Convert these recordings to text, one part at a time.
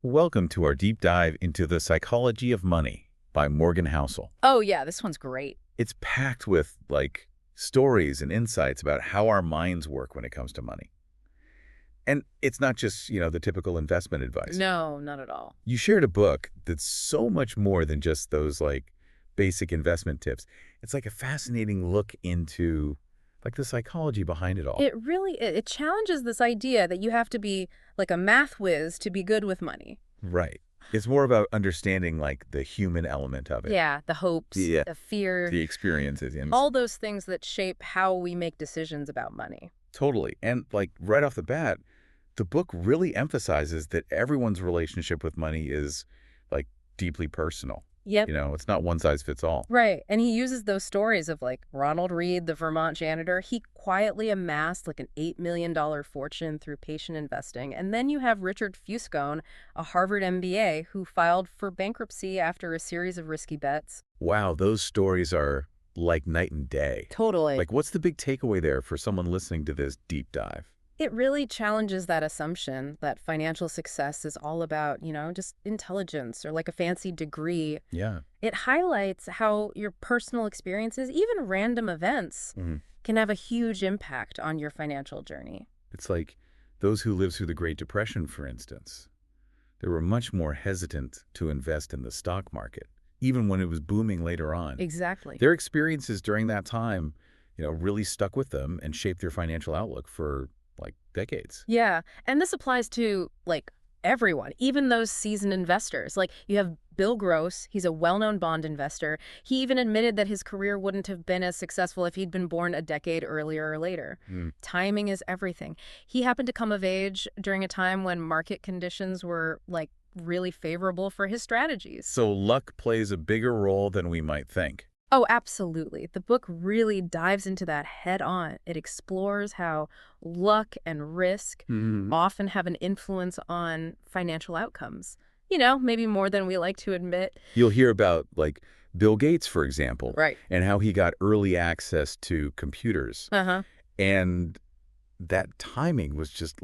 Welcome to our deep dive into the psychology of money by Morgan Housel. Oh, yeah, this one's great. It's packed with, stories and insights about how our minds work when it comes to money. And it's not just, the typical investment advice. No, not at all. You shared a book that's so much more than just those, basic investment tips. It's like a fascinating look into, the psychology behind it all. It challenges this idea that you have to be like a math whiz to be good with money. Right. It's more about understanding, the human element of it. Yeah, the hopes, The, the fear, the experiences. And all those things that shape how we make decisions about money. Totally. And right off the bat, the book really emphasizes that everyone's relationship with money is deeply personal. Yep. It's not one size fits all. Right. And he uses those stories of Ronald Reed, the Vermont janitor. He quietly amassed an $8 million fortune through patient investing. And then you have Richard Fuscone, a Harvard MBA, who filed for bankruptcy after a series of risky bets. Wow, those stories are like night and day. Totally. What's the big takeaway there for someone listening to this deep dive? It really challenges that assumption that financial success is all about, just intelligence or a fancy degree. Yeah. It highlights how your personal experiences, even random events, can have a huge impact on your financial journey. It's like those who lived through the Great Depression, for instance. They were much more hesitant to invest in the stock market, even when it was booming later on. Exactly. Their experiences during that time, really stuck with them and shaped their financial outlook for decades. Yeah. And this applies to everyone, even those seasoned investors. You have Bill Gross. He's a well-known bond investor. He even admitted that his career wouldn't have been as successful if he'd been born a decade earlier or later. Timing is everything. He happened to come of age during a time when market conditions were really favorable for his strategies. So luck plays a bigger role than we might think. Oh, absolutely. The book really dives into that head on. It explores how luck and risk often have an influence on financial outcomes. Maybe more than we like to admit. You'll hear about, Bill Gates, for example. Right. And how he got early access to computers. Uh-huh. And that timing was just,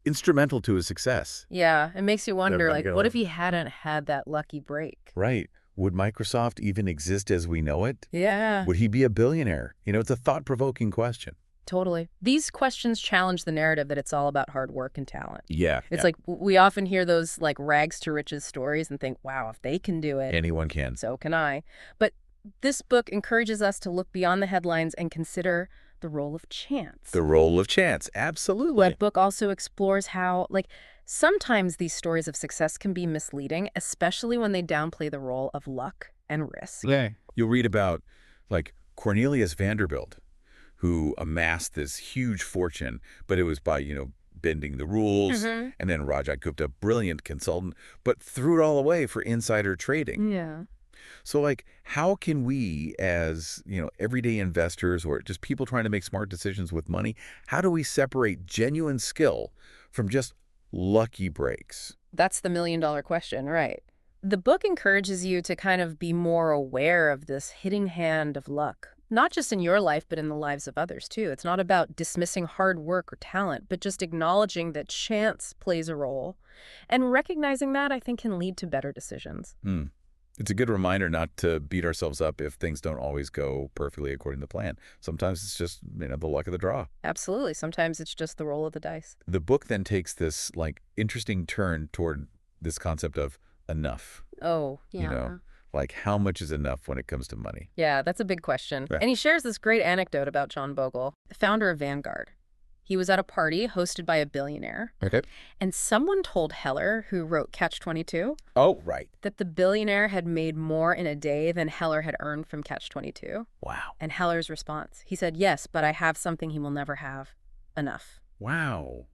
instrumental to his success. Yeah, it makes you wonder, Never gonna what if lie. he hadn't had that lucky break? Right. Would Microsoft even exist as we know it? Yeah. Would he be a billionaire? It's a thought-provoking question. Totally. These questions challenge the narrative that it's all about hard work and talent. Yeah. It's we often hear those rags to riches stories and think, wow, if they can do it, Anyone can. so can I. But this book encourages us to look beyond the headlines and consider the role of chance. The role of chance. Absolutely. The book also explores how, sometimes these stories of success can be misleading, especially when they downplay the role of luck and risk. Yeah. You'll read about, Cornelius Vanderbilt, who amassed this huge fortune, but it was by, bending the rules. And then Rajat Gupta, brilliant consultant, but threw it all away for insider trading. Yeah. So, how can we as, everyday investors or just people trying to make smart decisions with money, how do we separate genuine skill from just lucky breaks? That's the million-dollar question, right? The book encourages you to kind of be more aware of this hidden hand of luck, not just in your life, but in the lives of others, too. It's not about dismissing hard work or talent, but just acknowledging that chance plays a role. And recognizing that, I think, can lead to better decisions. It's a good reminder not to beat ourselves up if things don't always go perfectly according to plan. Sometimes it's just, the luck of the draw. Absolutely. Sometimes it's just the roll of the dice. The book then takes this, interesting turn toward this concept of enough. Oh, You yeah. know, how much is enough when it comes to money? Yeah, that's a big question. Yeah. And he shares this great anecdote about John Bogle, the founder of Vanguard. He was at a party hosted by a billionaire, Okay. and someone told Heller, who wrote Catch-22, Oh, right. that the billionaire had made more in a day than Heller had earned from Catch-22. Wow. And Heller's response, he said, yes, but I have something he will never have. Enough. Wow.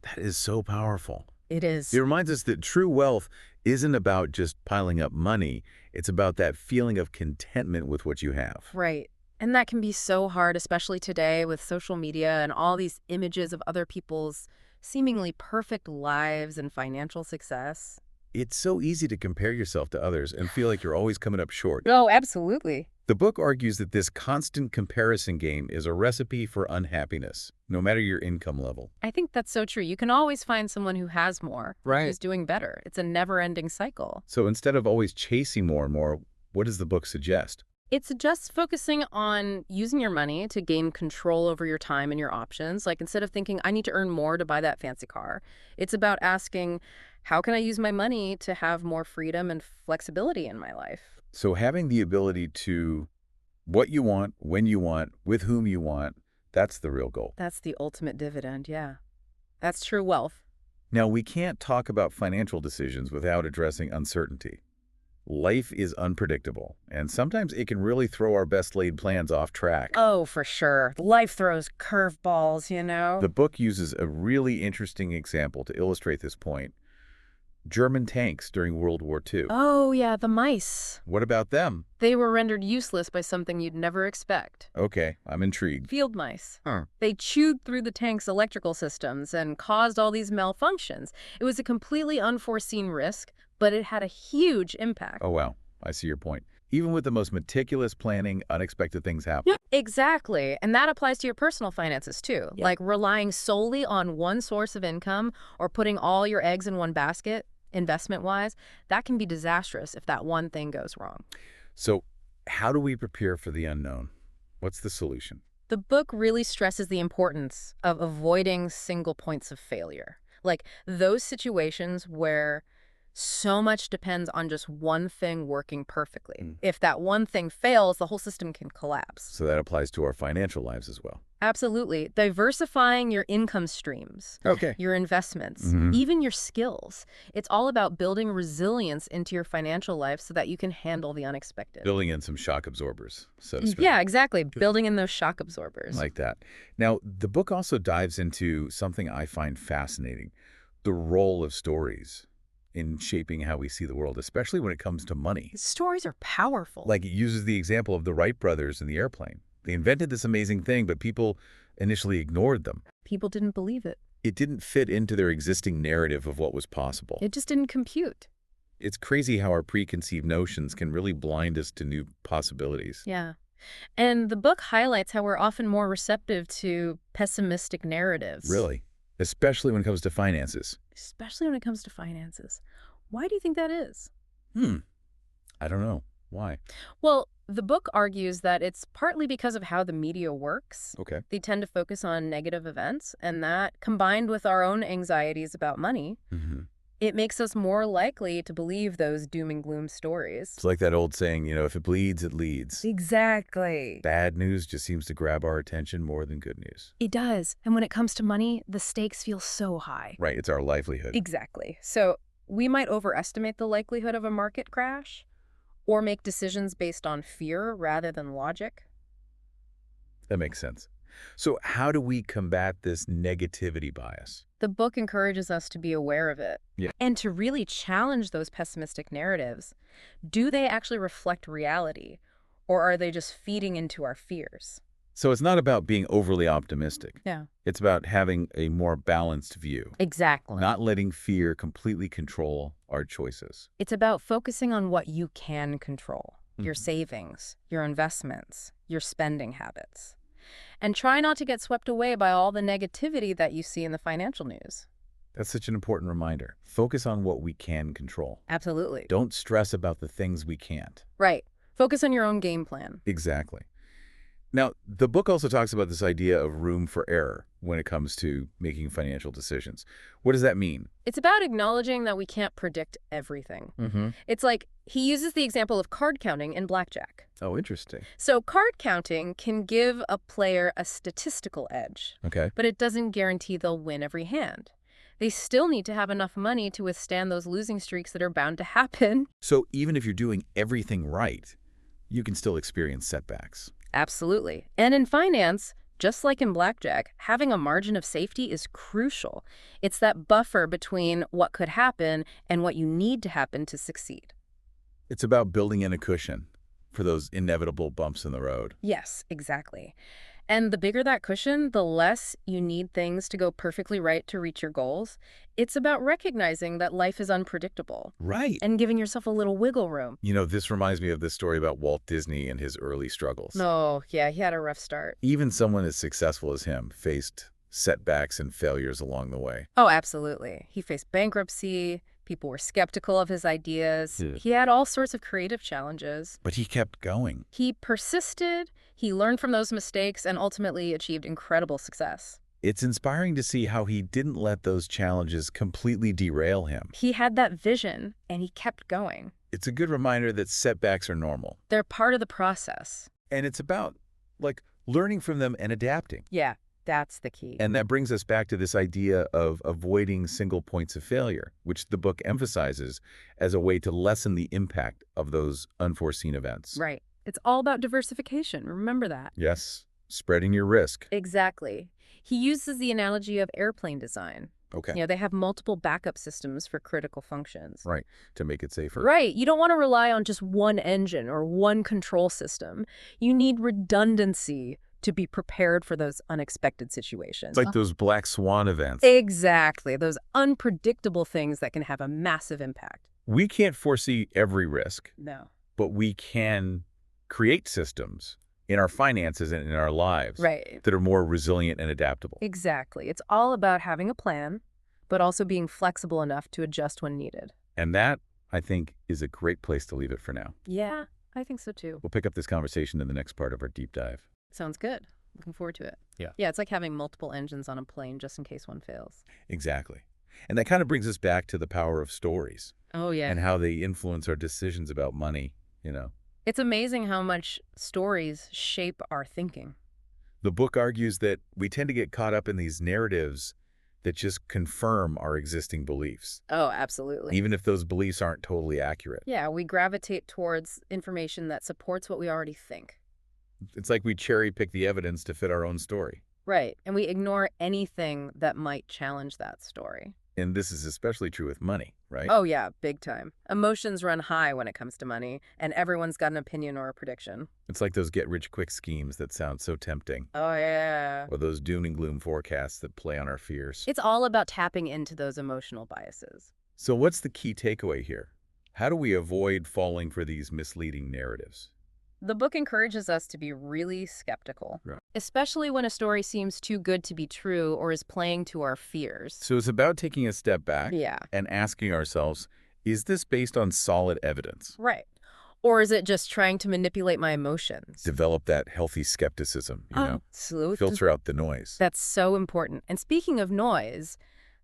That is so powerful. It is. It reminds us that true wealth isn't about just piling up money. It's about that feeling of contentment with what you have. Right. And that can be so hard, especially today with social media and all these images of other people's seemingly perfect lives and financial success. It's so easy to compare yourself to others and feel like you're always coming up short. Oh, absolutely. The book argues that this constant comparison game is a recipe for unhappiness, no matter your income level. I think that's so true. You can always find someone who has more, Right. who's doing better. It's a never-ending cycle. So instead of always chasing more and more, what does the book suggest? It's just focusing on using your money to gain control over your time and your options. Like instead of thinking, I need to earn more to buy that fancy car, it's about asking, how can I use my money to have more freedom and flexibility in my life? So having the ability to what you want, when you want, with whom you want, that's the real goal. That's the ultimate dividend, yeah. That's true wealth. Now, we can't talk about financial decisions without addressing uncertainty. Life is unpredictable, and sometimes it can really throw our best-laid plans off track. Oh, for sure. Life throws curveballs, you know? The book uses a really interesting example to illustrate this point. German tanks during World War II. Oh, yeah, the mice. What about them? They were rendered useless by something you'd never expect. Okay, I'm intrigued. Field mice. Huh. They chewed through the tank's electrical systems and caused all these malfunctions. It was a completely unforeseen risk, but it had a huge impact. Oh, wow. I see your point. Even with the most meticulous planning, unexpected things happen. Exactly. And that applies to your personal finances, too. Yeah. Like relying solely on one source of income or putting all your eggs in one basket, investment-wise, that can be disastrous if that one thing goes wrong. So how do we prepare for the unknown? What's the solution? The book really stresses the importance of avoiding single points of failure. Like those situations where so much depends on just one thing working perfectly. If that one thing fails, the whole system can collapse. So that applies to our financial lives as well. Absolutely. Diversifying your income streams, Okay. your investments, Mhm. even your skills. It's all about building resilience into your financial life so that you can handle the unexpected. Building in some shock absorbers, so to speak. Yeah, exactly. Building in those shock absorbers. Like that. Now, the book also dives into something I find fascinating, the role of stories in shaping how we see the world, especially when it comes to money. Stories are powerful. Like it uses the example of the Wright brothers and the airplane. They invented this amazing thing, but people initially ignored them. People didn't believe it. It didn't fit into their existing narrative of what was possible. It just didn't compute. It's crazy how our preconceived notions can really blind us to new possibilities. Yeah. And the book highlights how we're often more receptive to pessimistic narratives. Really? Especially when it comes to finances. Especially when it comes to finances. Why do you think that is? I don't know. Why? Well, the book argues that it's partly because of how the media works. Okay. They tend to focus on negative events, and that, combined with our own anxieties about money, it makes us more likely to believe those doom and gloom stories. It's like that old saying, if it bleeds, it leads. Exactly. Bad news just seems to grab our attention more than good news. It does. And when it comes to money, the stakes feel so high. Right, it's our livelihood. Exactly. So we might overestimate the likelihood of a market crash or make decisions based on fear rather than logic. That makes sense. So how do we combat this negativity bias? The book encourages us to be aware of it and to really challenge those pessimistic narratives. Do they actually reflect reality, or are they just feeding into our fears? So it's not about being overly optimistic. Yeah. It's about having a more balanced view, Exactly. not letting fear completely control our choices. It's about focusing on what you can control, your savings, your investments, your spending habits. And try not to get swept away by all the negativity that you see in the financial news. That's such an important reminder. Focus on what we can control. Absolutely. Don't stress about the things we can't. Right. Focus on your own game plan. Exactly. Now, the book also talks about this idea of room for error when it comes to making financial decisions. What does that mean? It's about acknowledging that we can't predict everything. It's like he uses the example of card counting in blackjack. Oh, interesting. So card counting can give a player a statistical edge, Okay. but it doesn't guarantee they'll win every hand. They still need to have enough money to withstand those losing streaks that are bound to happen. So even if you're doing everything right, you can still experience setbacks. Absolutely. And in finance, just like in blackjack, having a margin of safety is crucial. It's that buffer between what could happen and what you need to happen to succeed. It's about building in a cushion for those inevitable bumps in the road. Yes, exactly. And the bigger that cushion, the less you need things to go perfectly right to reach your goals. It's about recognizing that life is unpredictable Right. and giving yourself a little wiggle room. This reminds me of this story about Walt Disney and his early struggles. No, yeah, he had a rough start. Even someone as successful as him faced setbacks and failures along the way. Oh, absolutely. He faced bankruptcy. People were skeptical of his ideas. Yeah. He had all sorts of creative challenges. But he kept going. He persisted, he learned from those mistakes, and ultimately achieved incredible success. It's inspiring to see how he didn't let those challenges completely derail him. He had that vision, and he kept going. It's a good reminder that setbacks are normal. They're part of the process. And it's about, learning from them and adapting. Yeah, that's the key. And that brings us back to this idea of avoiding single points of failure, which the book emphasizes as a way to lessen the impact of those unforeseen events. Right. It's all about diversification. Remember that. Yes, spreading your risk. Exactly. He uses the analogy of airplane design. Okay. They have multiple backup systems for critical functions. Right, to make it safer. Right. You don't want to rely on just one engine or one control system. You need redundancy to be prepared for those unexpected situations. It's like those black swan events. Exactly. Those unpredictable things that can have a massive impact. We can't foresee every risk, No. but we can create systems in our finances and in our lives Right. that are more resilient and adaptable. Exactly. It's all about having a plan, but also being flexible enough to adjust when needed. And that, I think, is a great place to leave it for now. Yeah, I think so too. We'll pick up this conversation in the next part of our deep dive. Sounds good. Looking forward to it. Yeah. Yeah, it's like having multiple engines on a plane just in case one fails. Exactly. And that kind of brings us back to the power of stories Oh, yeah. and how they influence our decisions about money. It's amazing how much stories shape our thinking. The book argues that we tend to get caught up in these narratives that just confirm our existing beliefs, Oh, absolutely. even if those beliefs aren't totally accurate. Yeah, we gravitate towards information that supports what we already think. It's like we cherry pick the evidence to fit our own story. Right, and we ignore anything that might challenge that story. And this is especially true with money, right? Oh, yeah, big time. Emotions run high when it comes to money, and everyone's got an opinion or a prediction. It's like those get-rich-quick schemes that sound so tempting, Oh, yeah. or those doom and gloom forecasts that play on our fears. It's all about tapping into those emotional biases. So what's the key takeaway here? How do we avoid falling for these misleading narratives? The book encourages us to be really skeptical, Right. especially when a story seems too good to be true or is playing to our fears. So it's about taking a step back Yeah, and asking ourselves, is this based on solid evidence? right. Or is it just trying to manipulate my emotions? Develop that healthy skepticism, Absolutely. filter out the noise. That's so important. And speaking of noise,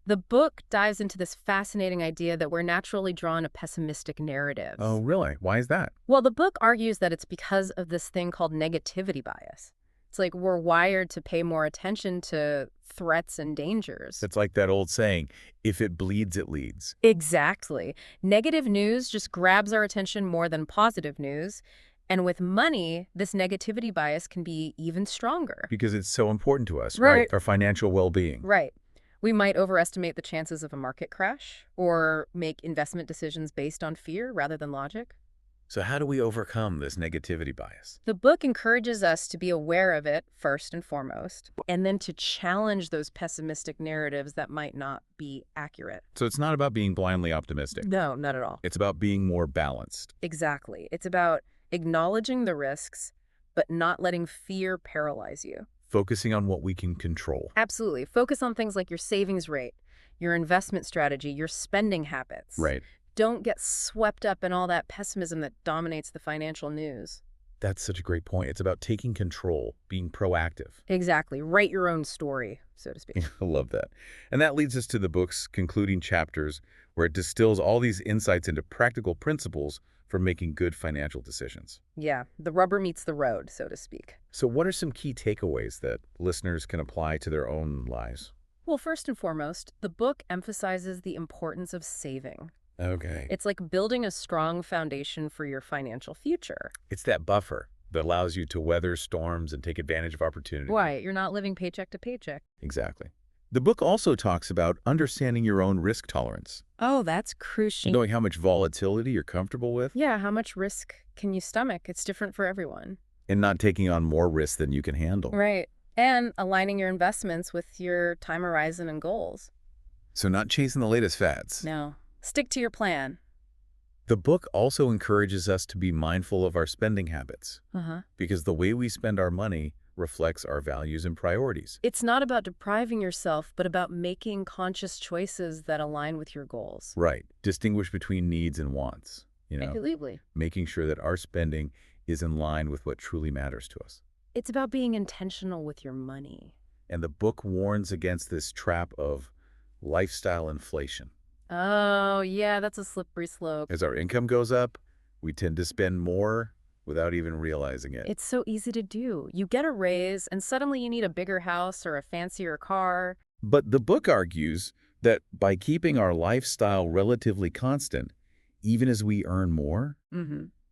the book dives into this fascinating idea that we're naturally drawn to pessimistic narratives. Oh, really? Why is that? Well, the book argues that it's because of this thing called negativity bias. It's like we're wired to pay more attention to threats and dangers. It's like that old saying, if it bleeds, it leads. Exactly. Negative news just grabs our attention more than positive news. And with money, this negativity bias can be even stronger. Because it's so important to us, Right. Our financial well-being. Right. We might overestimate the chances of a market crash or make investment decisions based on fear rather than logic. So how do we overcome this negativity bias? The book encourages us to be aware of it first and foremost, and then to challenge those pessimistic narratives that might not be accurate. So it's not about being blindly optimistic. No, not at all. It's about being more balanced. Exactly. It's about acknowledging the risks, but not letting fear paralyze you. Focusing on what we can control. Absolutely. Focus on things like your savings rate, your investment strategy, your spending habits. Right. Don't get swept up in all that pessimism that dominates the financial news. That's such a great point. It's about taking control, being proactive. Exactly. Write your own story, so to speak. I love that. And that leads us to the book's concluding chapters, where it distills all these insights into practical principles for making good financial decisions. Yeah, the rubber meets the road, so to speak. So what are some key takeaways that listeners can apply to their own lives? Well, first and foremost, the book emphasizes the importance of saving. Okay. It's like building a strong foundation for your financial future. It's that buffer that allows you to weather storms and take advantage of opportunity. Right, you're not living paycheck to paycheck. Exactly. The book also talks about understanding your own risk tolerance, Oh, that's crucial. knowing how much volatility you're comfortable with. Yeah, how much risk can you stomach? It's different for everyone. And not taking on more risk than you can handle. Right. And aligning your investments with your time horizon and goals. So not chasing the latest fads. No. Stick to your plan. The book also encourages us to be mindful of our spending habits, because the way we spend our money reflects our values and priorities. It's not about depriving yourself, but about making conscious choices that align with your goals. Right. Distinguish between needs and wants. Absolutely. Making sure that our spending is in line with what truly matters to us. It's about being intentional with your money. And the book warns against this trap of lifestyle inflation. Oh, yeah, that's a slippery slope. As our income goes up, we tend to spend more without even realizing it. It's so easy to do. You get a raise, and suddenly you need a bigger house or a fancier car. But the book argues that by keeping our lifestyle relatively constant, even as we earn more,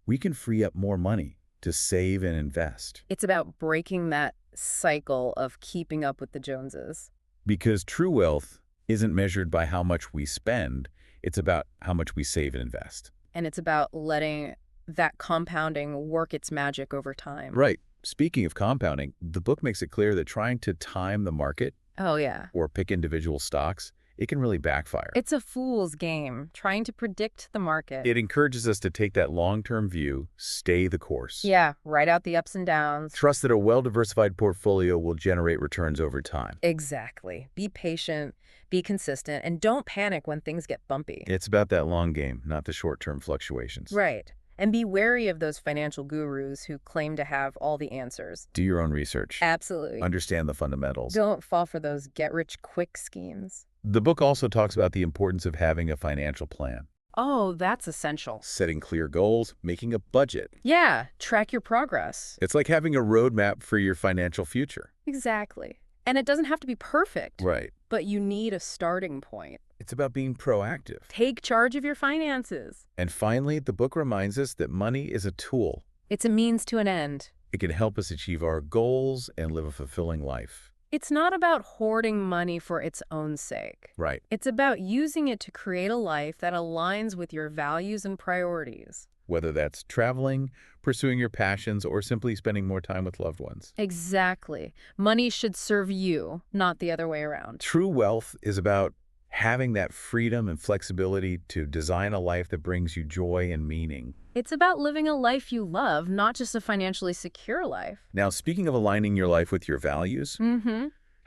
we can free up more money to save and invest. It's about breaking that cycle of keeping up with the Joneses. Because true wealth isn't measured by how much we spend, it's about how much we save and invest. And it's about letting that compounding work its magic over time. Right. Speaking of compounding, the book makes it clear that trying to time the market Oh, yeah. or pick individual stocks, it can really backfire. It's a fool's game, trying to predict the market. It encourages us to take that long-term view, stay the course. Yeah, write out the ups and downs. Trust that a well-diversified portfolio will generate returns over time. Exactly. Be patient, be consistent, and don't panic when things get bumpy. It's about that long game, not the short-term fluctuations. Right. And be wary of those financial gurus who claim to have all the answers. Do your own research. Absolutely. Understand the fundamentals. Don't fall for those get-rich-quick schemes. The book also talks about the importance of having a financial plan. Oh, that's essential. Setting clear goals, making a budget. Yeah, track your progress. It's like having a roadmap for your financial future. Exactly. And it doesn't have to be perfect. Right. But you need a starting point. It's about being proactive. Take charge of your finances. And finally, the book reminds us that money is a tool. It's a means to an end. It can help us achieve our goals and live a fulfilling life. It's not about hoarding money for its own sake. Right. It's about using it to create a life that aligns with your values and priorities. Whether that's traveling, pursuing your passions, or simply spending more time with loved ones. Exactly. Money should serve you, not the other way around. True wealth is about having that freedom and flexibility to design a life that brings you joy and meaning. It's about living a life you love, not just a financially secure life. Now, speaking of aligning your life with your values,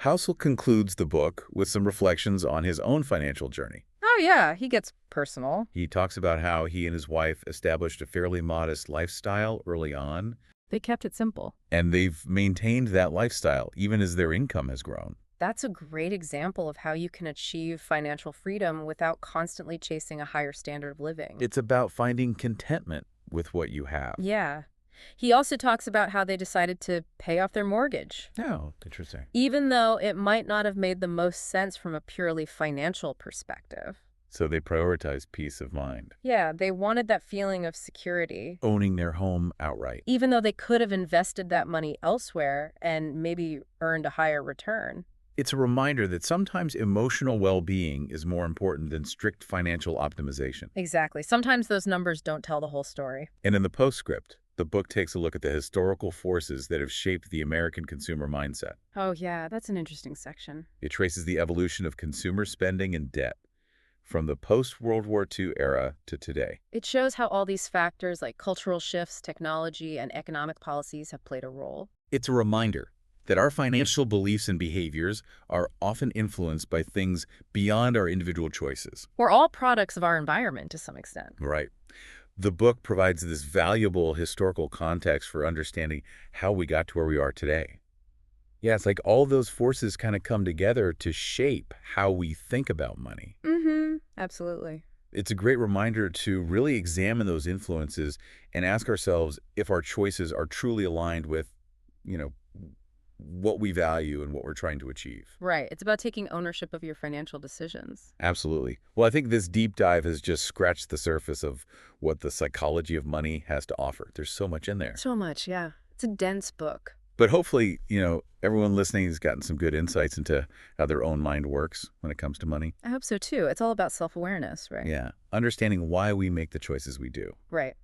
Housel concludes the book with some reflections on his own financial journey. Oh, yeah, he gets personal. He talks about how he and his wife established a fairly modest lifestyle early on, They kept it simple. and they've maintained that lifestyle even as their income has grown. That's a great example of how you can achieve financial freedom without constantly chasing a higher standard of living. It's about finding contentment with what you have. Yeah. He also talks about how they decided to pay off their mortgage, Oh, interesting. even though it might not have made the most sense from a purely financial perspective. So they prioritize peace of mind, Yeah, they wanted that feeling of security, owning their home outright. even though they could have invested that money elsewhere and maybe earned a higher return. It's a reminder that sometimes emotional well-being is more important than strict financial optimization. Exactly. Sometimes those numbers don't tell the whole story. And in the postscript, the book takes a look at the historical forces that have shaped the American consumer mindset. Oh, yeah, that's an interesting section. It traces the evolution of consumer spending and debt from the post-World War II era to today. It shows how all these factors like cultural shifts, technology, and economic policies have played a role. It's a reminder that our financial beliefs and behaviors are often influenced by things beyond our individual choices. We're all products of our environment to some extent. Right. The book provides this valuable historical context for understanding how we got to where we are today. Yeah, it's like all those forces kind of come together to shape how we think about money. Absolutely. It's a great reminder to really examine those influences and ask ourselves if our choices are truly aligned with, what we value and what we're trying to achieve. Right. It's about taking ownership of your financial decisions. Absolutely. Well, I think this deep dive has just scratched the surface of what the psychology of money has to offer. There's so much in there. So much, yeah. It's a dense book. But hopefully, everyone listening has gotten some good insights into how their own mind works when it comes to money. I hope so, too. It's all about self-awareness, right? Yeah. Understanding why we make the choices we do. Right.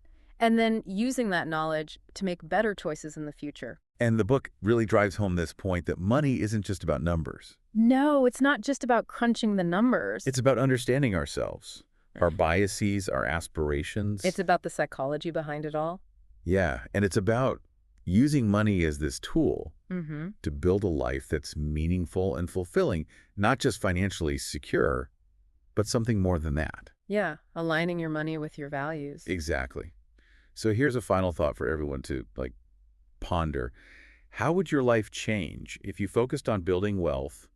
And then using that knowledge to make better choices in the future. And the book really drives home this point that money isn't just about numbers. No, it's not just about crunching the numbers. It's about understanding ourselves, our biases, our aspirations. It's about the psychology behind it all. Yeah, and it's about using money as this tool Mm-hmm. to build a life that's meaningful and fulfilling, not just financially secure, but something more than that. Yeah, aligning your money with your values. Exactly. So here's a final thought for everyone to ponder. How would your life change if you focused on building wealth,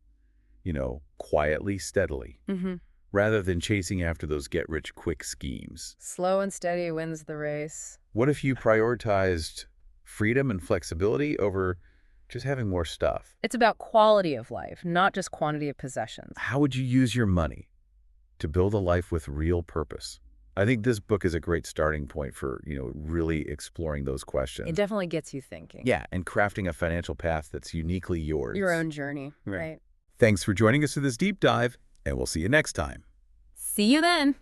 quietly, steadily, Mm-hmm. rather than chasing after those get-rich-quick schemes? Slow and steady wins the race. What if you prioritized freedom and flexibility over just having more stuff? It's about quality of life, not just quantity of possessions. How would you use your money to build a life with real purpose? I think this book is a great starting point for, really exploring those questions. It definitely gets you thinking. Yeah, and crafting a financial path that's uniquely yours. Your own journey, right? Thanks for joining us for this deep dive, and we'll see you next time. See you then.